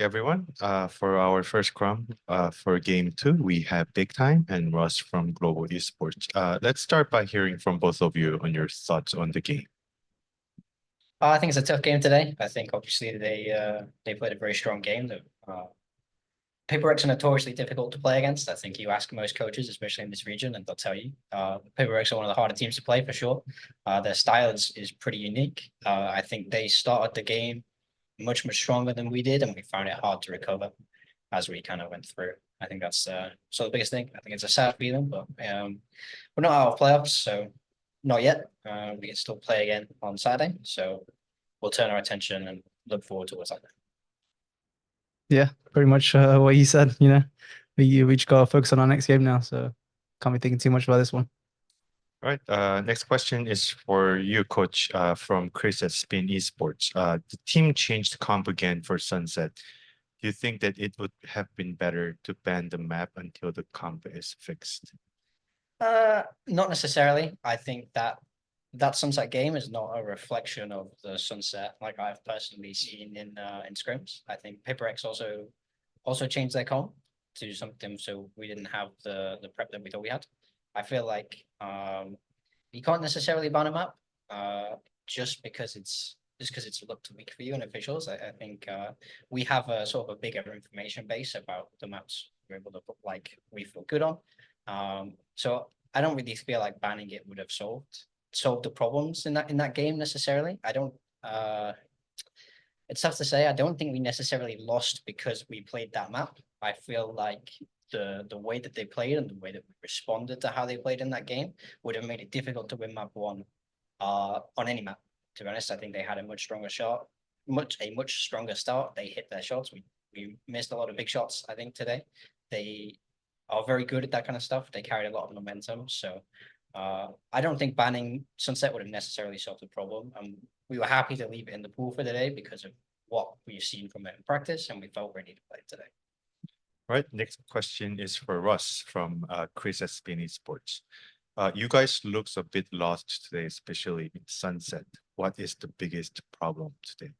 everyone. For our first scrum, for game two, we have Big Time and Russ from Global Esports. Let's start by hearing from both of you on your thoughts on the game. I think it's a tough game today. I think obviously they played a very strong game. That PRX are notoriously difficult to play against. I think you ask most coaches, especially in this region, and they'll tell you PRX are one of the harder teams to play for sure. Their style is pretty unique. I think they started the game much stronger than we did, and we found it hard to recover as we kind of went through. I think that's so the biggest thing. I think it's a sad feeling, but we're not out of playoffs, so not yet. We can still play again on Saturday, so we'll turn our attention and look forward to what's like that. Yeah, pretty much what you said. We each got to focus on our next game now, so can't be thinking too much about this one. All right. Next question is for you, Coach, from Chris at Spin Esports. The team changed comp again for Sunset. Do you think that it would have been better to ban the map until the comp is fixed? Not necessarily. I think that Sunset game is not a reflection of the Sunset like I've personally seen in scrims. I think PRX also changed their comp to something so we didn't have the prep that we thought we had. I feel like you can't necessarily ban a map just because it's looked weak for you and officials. I think we have a sort of a bigger information base about the maps we're able to put like we feel good on. So I don't really feel like banning it would have solved the problems in that game necessarily. I don't it's tough to say. I don't think we necessarily lost because we played that map. I feel like the way that they played and the way that we responded to how they played in that game would have made it difficult to win map one on any map. To be honest, I think they had a much stronger shot, much stronger start. They hit their shots. We missed a lot of big shots, I think, today. They are very good at that kind of stuff. They carried a lot of momentum. So I don't think banning Sunset would have necessarily solved the problem. We were happy to leave it in the pool for today because of what we've seen from it in practice, and we felt ready to play it today. All right. Next question is for Russ from Chris at Spin Esports. You guys looks a bit lost today, especially in Sunset. What is the biggest problem today?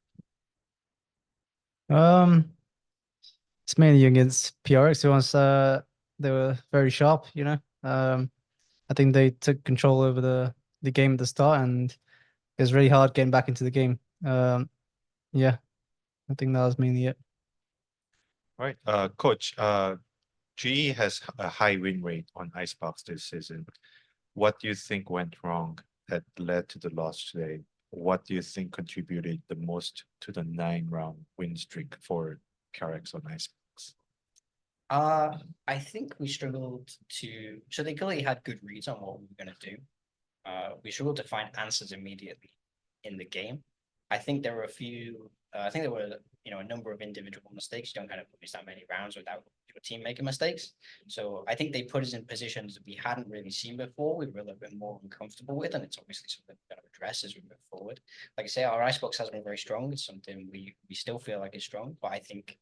It's mainly against PRX. They were very sharp. I think they took control over the game at the start, and it was really hard getting back into the game. Yeah, I think that was mainly it. All right. Coach, GE has a high win rate on Icebox this season. What do you think went wrong that led to the loss today? What do you think contributed the most to the 9-round win streak for PRX on Icebox? I think we struggled so they clearly had good reads on what we were going to do. We struggled to find answers immediately in the game. I think there were a number of individual mistakes. You don't kind of lose that many rounds without your team making mistakes. So I think they put us in positions that we hadn't really seen before. We were a little bit more uncomfortable with, and it's obviously something we're going to address as we move forward. Like I say, our Icebox has been very strong. It's something we still feel like is strong, but I think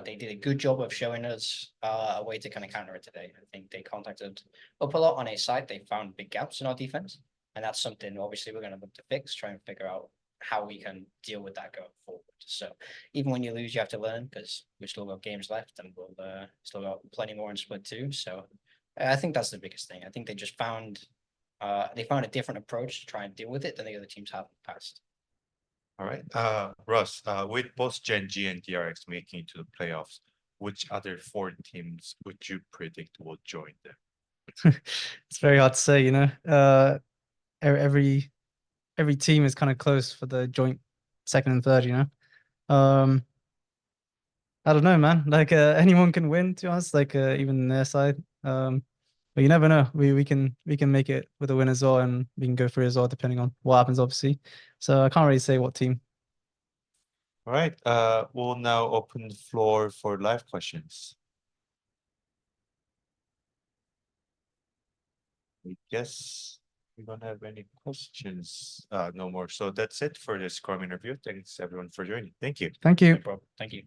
they did a good job of showing us a way to kind of counter it today. I think they contacted up a lot on a side. They found big gaps in our defense, and that's something obviously we're going to look to fix, try and figure out how we can deal with that going forward. So even when you lose, you have to learn because we've still got games left and we'll still got plenty more in split 2. So I think that's the biggest thing. I think they just found a different approach to try and deal with it than the other teams have in the past. All right. Russ, with both Gen G and DRX making it to the playoffs, which other 4 teams would you predict will join them? It's very hard to say, every team is kind of close for the joint second and third, I don't know, man. Like anyone can win, to be honest, like even their side. But you never know. We can make it with a win as well, and we can go through as well, depending on what happens, obviously. So I can't really say what team. All right. We'll now open the floor for live questions. I guess we don't have any questions no more. So that's it for this Scrum interview. Thanks everyone for joining. Thank you. Thank you. No problem. Thank you.